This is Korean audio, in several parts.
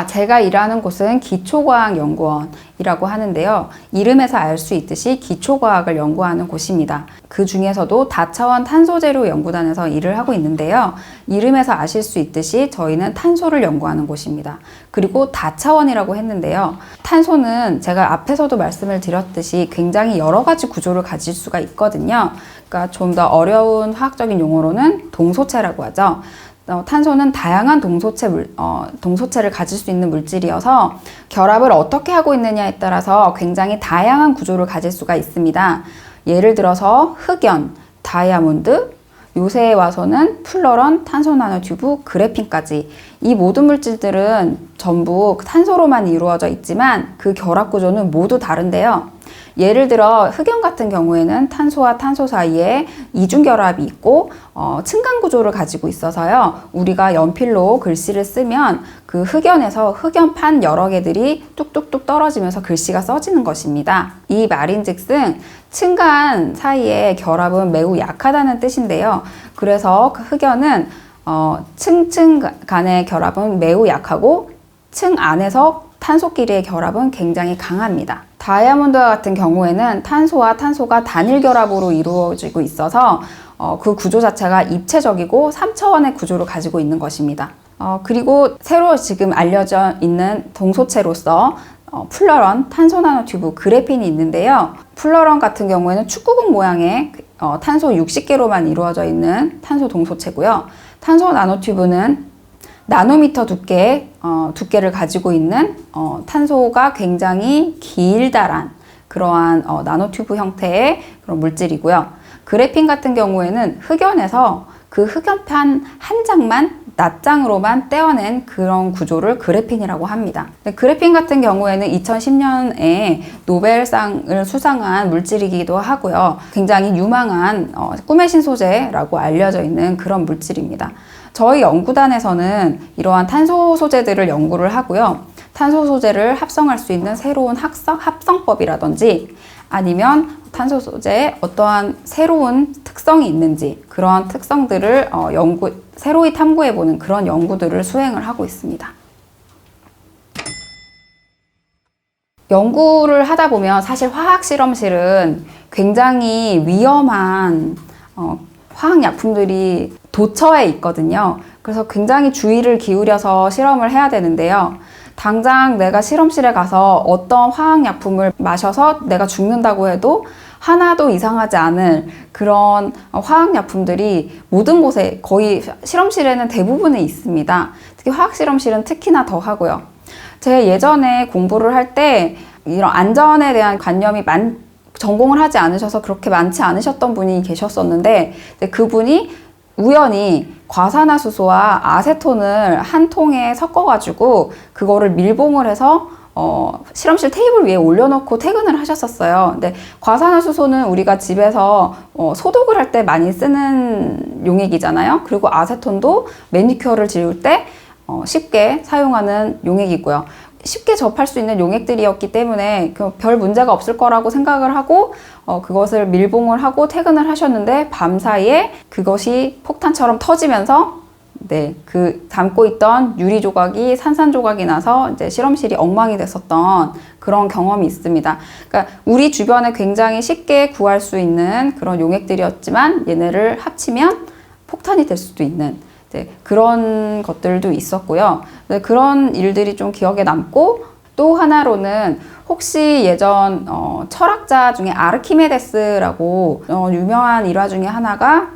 제가 일하는 곳은 기초과학연구원이라고 하는데요. 이름에서 알 수 있듯이 기초과학을 연구하는 곳입니다. 그 중에서도 다차원 탄소재료연구단에서 일을 하고 있는데요. 이름에서 아실 수 있듯이 저희는 탄소를 연구하는 곳입니다. 그리고 다차원이라고 했는데요. 탄소는 제가 앞에서도 말씀을 드렸듯이 굉장히 여러 가지 구조를 가질 수가 있거든요. 그러니까 좀 더 어려운 화학적인 용어로는 동소체라고 하죠. 탄소는 다양한 동소체를 가질 수 있는 물질이어서 결합을 어떻게 하고 있느냐에 따라서 굉장히 다양한 구조를 가질 수가 있습니다. 예를 들어서 흑연, 다이아몬드, 요새에 와서는 플러런, 탄소 나노튜브, 그래핀까지 이 모든 물질들은 전부 탄소로만 이루어져 있지만 그 결합 구조는 모두 다른데요. 예를 들어 흑연 같은 경우에는 탄소와 탄소 사이에 이중결합이 있고 층간 구조를 가지고 있어서요. 우리가 연필로 글씨를 쓰면 그 흑연에서 흑연판 여러 개들이 뚝뚝뚝 떨어지면서 글씨가 써지는 것입니다. 이 말인즉슨 층간 사이의 결합은 매우 약하다는 뜻인데요. 그래서 그 흑연은 층 간의 결합은 매우 약하고 층 안에서 탄소끼리의 결합은 굉장히 강합니다. 다이아몬드와 같은 경우에는 탄소와 탄소가 단일 결합으로 이루어지고 있어서 그 구조 자체가 입체적이고 3차원의 구조를 가지고 있는 것입니다. 그리고 새로 지금 알려져 있는 동소체로서 플러런, 탄소 나노튜브, 그래핀이 있는데요. 플러런 같은 경우에는 축구공 모양의 탄소 60개로만 이루어져 있는 탄소 동소체고요. 탄소 나노튜브는 나노미터 두께를 가지고 있는 탄소가 굉장히 길다란 그러한 나노튜브 형태의 그런 물질이고요. 그래핀 같은 경우에는 흑연에서 그 흑연판 한 장만 낱장으로만 떼어낸 그런 구조를 그래핀이라고 합니다. 그래핀 같은 경우에는 2010년에 노벨상을 수상한 물질이기도 하고요. 굉장히 유망한 꿈의 신소재라고 알려져 있는 그런 물질입니다. 저희 연구단에서는 이러한 탄소 소재들을 연구를 하고요. 탄소 소재를 합성할 수 있는 새로운 합성법이라든지 아니면 탄소 소재에 어떠한 새로운 특성이 있는지 그러한 특성들을 새로이 탐구해보는 그런 연구들을 수행을 하고 있습니다. 연구를 하다 보면 사실 화학 실험실은 굉장히 위험한 화학약품들이 도처에 있거든요. 그래서 굉장히 주의를 기울여서 실험을 해야 되는데요. 당장 내가 실험실에 가서 어떤 화학약품을 마셔서 내가 죽는다고 해도 하나도 이상하지 않을 그런 화학약품들이 모든 곳에 거의 실험실에는 대부분에 있습니다. 특히 화학실험실은 특히나 더 하고요. 제가 예전에 공부를 할 때 이런 안전에 대한 관념이 전공을 하지 않으셔서 그렇게 많지 않으셨던 분이 계셨었는데 그분이 우연히 과산화수소와 아세톤을 한 통에 섞어가지고 그거를 밀봉을 해서 실험실 테이블 위에 올려놓고 퇴근을 하셨었어요. 근데 과산화수소는 우리가 집에서 소독을 할 때 많이 쓰는 용액이잖아요. 그리고 아세톤도 매니큐어를 지울 때 쉽게 사용하는 용액이고요. 쉽게 접할 수 있는 용액들이었기 때문에 별 문제가 없을 거라고 생각을 하고 그것을 밀봉을 하고 퇴근을 하셨는데 밤사이에 그것이 폭탄처럼 터지면서 그 담고 있던 유리 조각이 산산조각이 나서 이제 실험실이 엉망이 됐었던 그런 경험이 있습니다. 그러니까 우리 주변에 굉장히 쉽게 구할 수 있는 그런 용액들이었지만 얘네를 합치면 폭탄이 될 수도 있는 그런 것들도 있었고요. 그런 일들이 좀 기억에 남고 또 하나로는 혹시 예전 철학자 중에 아르키메데스라고 유명한 일화 중에 하나가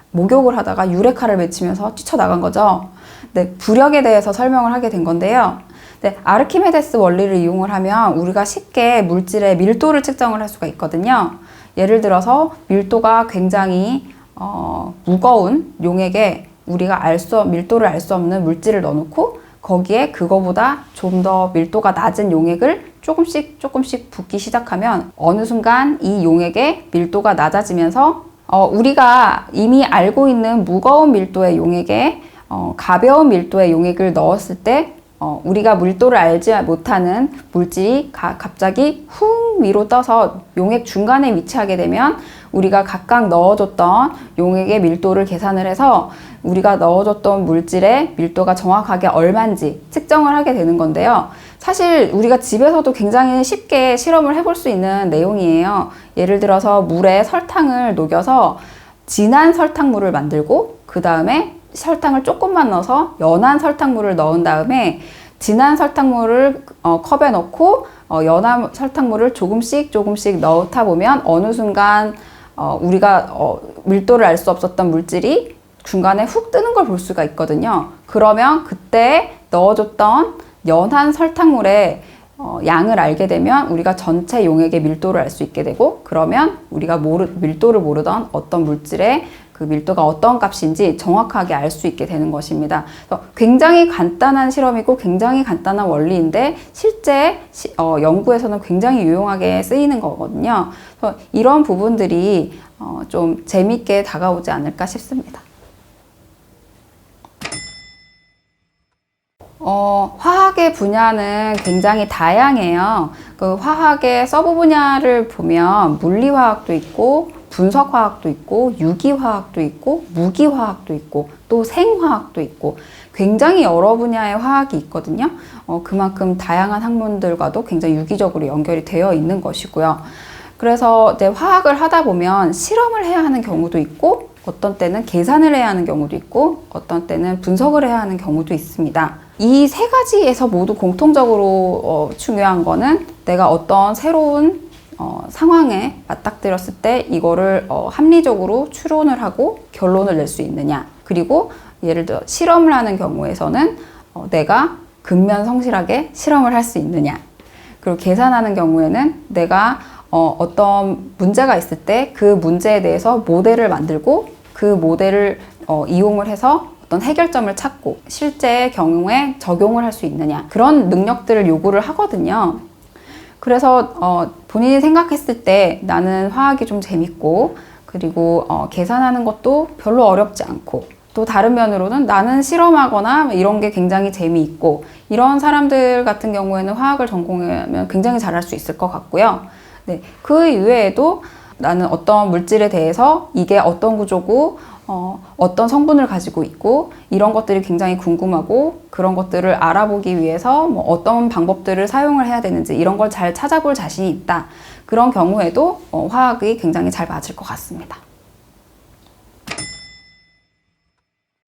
목욕을 하다가 유레카를 외치면서 뛰쳐나간 거죠. 부력에 대해서 설명을 하게 된 건데요. 아르키메데스 원리를 이용을 하면 우리가 쉽게 물질의 밀도를 측정을 할 수가 있거든요. 예를 들어서 밀도가 굉장히 무거운 용액에 우리가 밀도를 알 수 없는 물질을 넣어놓고 거기에 그거보다 좀 더 밀도가 낮은 용액을 조금씩 붓기 시작하면 어느 순간 이 용액의 밀도가 낮아지면서 우리가 이미 알고 있는 무거운 밀도의 용액에 가벼운 밀도의 용액을 넣었을 때 우리가 밀도를 알지 못하는 물질이 갑자기 훅 위로 떠서 용액 중간에 위치하게 되면 우리가 각각 넣어줬던 용액의 밀도를 계산을 해서 우리가 넣어줬던 물질의 밀도가 정확하게 얼마인지 측정을 하게 되는 건데요. 사실 우리가 집에서도 굉장히 쉽게 실험을 해볼 수 있는 내용이에요. 예를 들어서 물에 설탕을 녹여서 진한 설탕물을 만들고 그 다음에 설탕을 조금만 넣어서 연한 설탕물을 넣은 다음에 진한 설탕물을 컵에 넣고 연한 설탕물을 조금씩 넣다 보면 어느 순간 우리가 밀도를 알 수 없었던 물질이 중간에 훅 뜨는 걸 볼 수가 있거든요. 그러면 그때 넣어줬던 연한 설탕물의 양을 알게 되면 우리가 전체 용액의 밀도를 알 수 있게 되고, 그러면 우리가 밀도를 모르던 어떤 물질의 그 밀도가 어떤 값인지 정확하게 알 수 있게 되는 것입니다. 그래서 굉장히 간단한 실험이고 굉장히 간단한 원리인데 실제 연구에서는 굉장히 유용하게 쓰이는 거거든요. 그래서 이런 부분들이 좀 재밌게 다가오지 않을까 싶습니다. 화학의 분야는 굉장히 다양해요. 그 화학의 서브 분야를 보면 물리화학도 있고 분석화학도 있고 유기화학도 있고 무기화학도 있고 또 생화학도 있고 굉장히 여러 분야의 화학이 있거든요. 그만큼 다양한 학문들과도 굉장히 유기적으로 연결이 되어 있는 것이고요. 그래서 이제 화학을 하다 보면 실험을 해야 하는 경우도 있고 어떤 때는 계산을 해야 하는 경우도 있고 어떤 때는 분석을 해야 하는 경우도 있습니다. 이 세 가지에서 모두 공통적으로 중요한 거는 내가 어떤 새로운 상황에 맞닥뜨렸을 때 이거를 합리적으로 추론을 하고 결론을 낼 수 있느냐, 그리고 예를 들어 실험을 하는 경우에서는 내가 근면성실하게 실험을 할 수 있느냐, 그리고 계산하는 경우에는 내가 어떤 문제가 있을 때 그 문제에 대해서 모델을 만들고 그 모델을 이용을 해서 어떤 해결점을 찾고 실제 경우에 적용을 할 수 있느냐, 그런 능력들을 요구를 하거든요. 그래서 본인이 생각했을 때 나는 화학이 좀 재밌고 그리고 계산하는 것도 별로 어렵지 않고 또 다른 면으로는 나는 실험하거나 이런 게 굉장히 재미있고 이런 사람들 같은 경우에는 화학을 전공하면 굉장히 잘할 수 있을 것 같고요. 네, 그 이외에도 나는 어떤 물질에 대해서 이게 어떤 구조고 어떤 성분을 가지고 있고 이런 것들이 굉장히 궁금하고 그런 것들을 알아보기 위해서 뭐 어떤 방법들을 사용을 해야 되는지 이런 걸 잘 찾아볼 자신이 있다. 그런 경우에도 화학이 굉장히 잘 맞을 것 같습니다.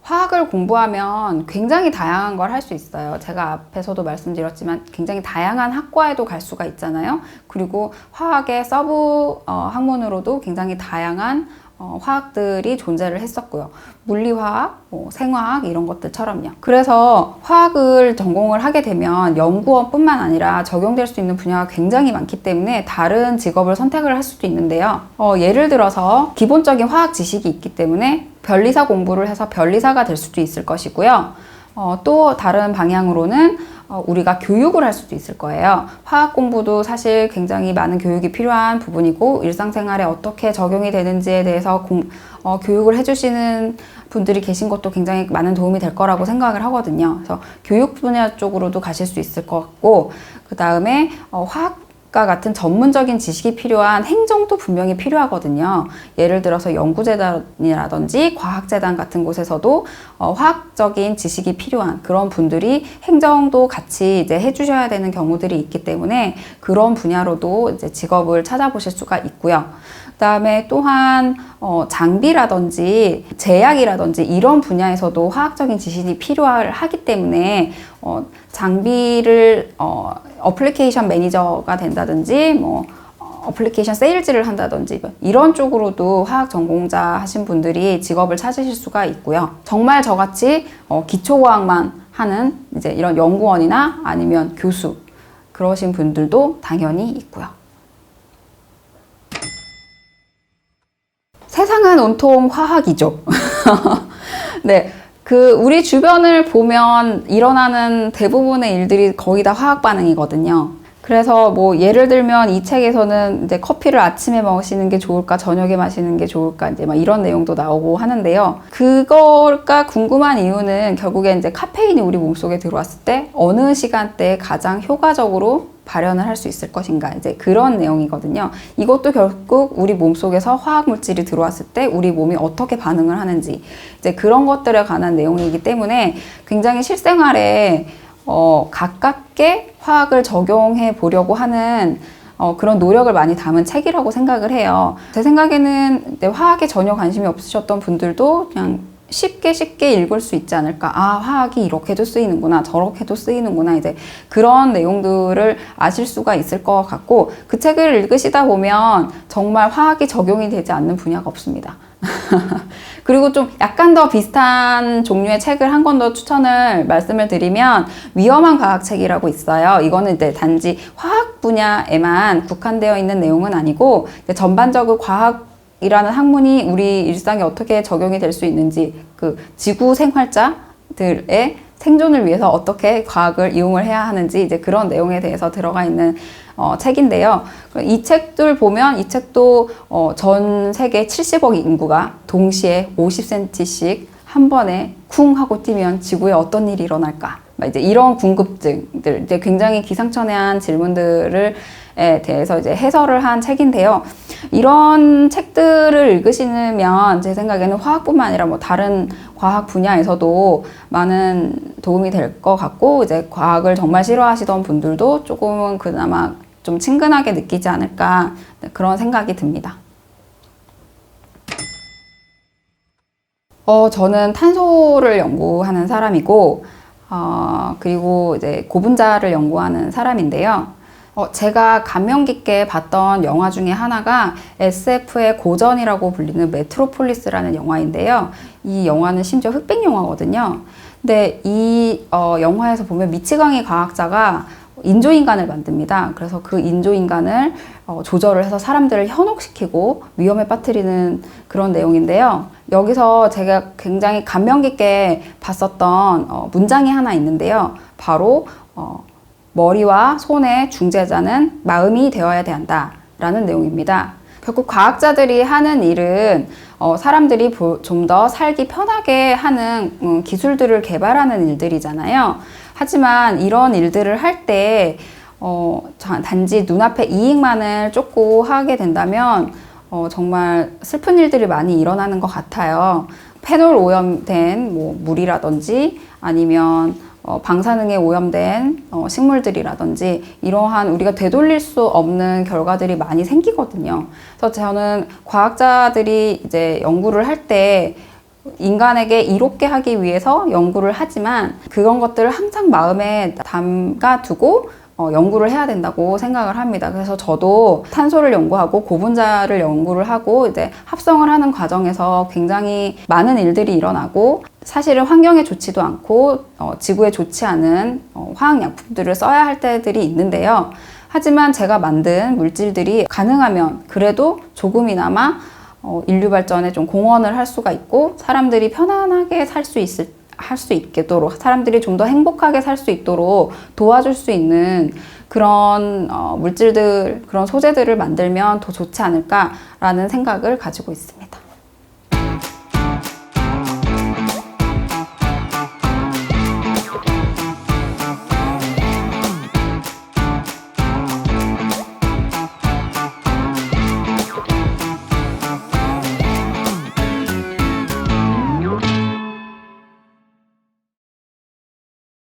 화학을 공부하면 굉장히 다양한 걸 할 수 있어요. 제가 앞에서도 말씀드렸지만 굉장히 다양한 학과에도 갈 수가 있잖아요. 그리고 화학의 서브 학문으로도 굉장히 다양한 화학들이 존재를 했었고요. 물리화학, 생화학 이런 것들처럼요. 그래서 화학을 전공을 하게 되면 연구원뿐만 아니라 적용될 수 있는 분야가 굉장히 많기 때문에 다른 직업을 선택을 할 수도 있는데요. 예를 들어서 기본적인 화학 지식이 있기 때문에 변리사 공부를 해서 변리사가 될 수도 있을 것이고요. 또 다른 방향으로는 우리가 교육을 할 수도 있을 거예요. 화학 공부도 사실 굉장히 많은 교육이 필요한 부분이고 일상생활에 어떻게 적용이 되는지에 대해서 교육을 해주시는 분들이 계신 것도 굉장히 많은 도움이 될 거라고 생각을 하거든요. 그래서 교육 분야 쪽으로도 가실 수 있을 것 같고, 그 다음에 화학과 같은 전문적인 지식이 필요한 행정도 분명히 필요하거든요. 예를 들어서 연구재단이라든지 과학재단 같은 곳에서도 화학적인 지식이 필요한 그런 분들이 행정도 같이 이제 해주셔야 되는 경우들이 있기 때문에 그런 분야로도 이제 직업을 찾아보실 수가 있고요. 그 다음에 또한 장비라든지 제약이라든지 이런 분야에서도 화학적인 지식이 필요하기 때문에 장비를 어플리케이션 매니저가 된다든지 뭐 어플리케이션 세일즈를 한다든지 이런 쪽으로도 화학 전공자 하신 분들이 직업을 찾으실 수가 있고요. 정말 저같이 기초과학만 하는 이제 이런 연구원이나 아니면 교수 그러신 분들도 당연히 있고요. 세상은 온통 화학이죠. 네. 우리 주변을 보면 일어나는 대부분의 일들이 거의 다 화학 반응이거든요. 그래서 뭐 예를 들면 이 책에서는 이제 커피를 아침에 마시는 게 좋을까, 저녁에 마시는 게 좋을까, 이제 막 이런 내용도 나오고 하는데요. 그거가 궁금한 이유는 결국에 이제 카페인이 우리 몸속에 들어왔을 때 어느 시간대에 가장 효과적으로 발현을 할 수 있을 것인가, 이제 그런 내용이거든요. 이것도 결국 우리 몸속에서 화학 물질이 들어왔을 때 우리 몸이 어떻게 반응을 하는지, 이제 그런 것들에 관한 내용이기 때문에 굉장히 실생활에 가깝게 화학을 적용해 보려고 하는 그런 노력을 많이 담은 책이라고 생각을 해요. 제 생각에는 화학에 전혀 관심이 없으셨던 분들도 그냥 쉽게 읽을 수 있지 않을까. 아, 화학이 이렇게도 쓰이는구나, 저렇게도 쓰이는구나, 이제 그런 내용들을 아실 수가 있을 것 같고, 그 책을 읽으시다 보면 정말 화학이 적용이 되지 않는 분야가 없습니다. 그리고 좀 약간 더 비슷한 종류의 책을 한 권 더 추천을 말씀을 드리면 위험한 과학책이라고 있어요. 이거는 이제 단지 화학 분야에만 국한되어 있는 내용은 아니고 전반적으로 과학이라는 학문이 우리 일상에 어떻게 적용이 될 수 있는지, 그 지구 생활자들의 생존을 위해서 어떻게 과학을 이용을 해야 하는지, 이제 그런 내용에 대해서 들어가 있는 책인데요. 이 책들 보면 이 책도 전 세계 70억 인구가 동시에 50cm씩 한 번에 쿵 하고 뛰면 지구에 어떤 일이 일어날까? 이제 이런 궁금증들, 이제 굉장히 기상천외한 질문들을 대해서 이제 해설을 한 책인데요. 이런 책들을 읽으시면 제 생각에는 화학뿐만 아니라 뭐 다른 과학 분야에서도 많은 도움이 될 것 같고, 이제 과학을 정말 싫어하시던 분들도 조금은 그나마 좀 친근하게 느끼지 않을까, 그런 생각이 듭니다. 저는 탄소를 연구하는 사람이고, 그리고 이제 고분자를 연구하는 사람인데요. 제가 감명 깊게 봤던 영화 중에 하나가 SF의 고전이라고 불리는 메트로폴리스라는 영화인데요. 이 영화는 심지어 흑백 영화거든요. 근데 이 영화에서 보면 미치광이 과학자가 인조인간을 만듭니다. 그래서 그 인조인간을 조절을 해서 사람들을 현혹시키고 위험에 빠뜨리는 그런 내용인데요. 여기서 제가 굉장히 감명 깊게 봤었던 문장이 하나 있는데요. 바로 머리와 손의 중재자는 마음이 되어야 한다 라는 내용입니다. 결국 과학자들이 하는 일은 사람들이 좀 더 살기 편하게 하는 기술들을 개발하는 일들이잖아요. 하지만 이런 일들을 할 때 단지 눈앞의 이익만을 쫓고 하게 된다면 정말 슬픈 일들이 많이 일어나는 것 같아요. 페놀 오염된 물이라든지 아니면 방사능에 오염된 식물들이라든지 이러한 우리가 되돌릴 수 없는 결과들이 많이 생기거든요. 그래서 저는 과학자들이 이제 연구를 할 때 인간에게 이롭게 하기 위해서 연구를 하지만 그런 것들을 항상 마음에 담가두고 연구를 해야 된다고 생각을 합니다. 그래서 저도 탄소를 연구하고 고분자를 연구를 하고 이제 합성을 하는 과정에서 굉장히 많은 일들이 일어나고, 사실은 환경에 좋지도 않고 지구에 좋지 않은 화학약품들을 써야 할 때들이 있는데요. 하지만 제가 만든 물질들이 가능하면 그래도 조금이나마 인류 발전에 좀 공헌을 할 수가 있고, 사람들이 편안하게 할 수 있도록, 사람들이 좀 더 행복하게 살 수 있도록 도와줄 수 있는 그런 물질들, 그런 소재들을 만들면 더 좋지 않을까라는 생각을 가지고 있습니다.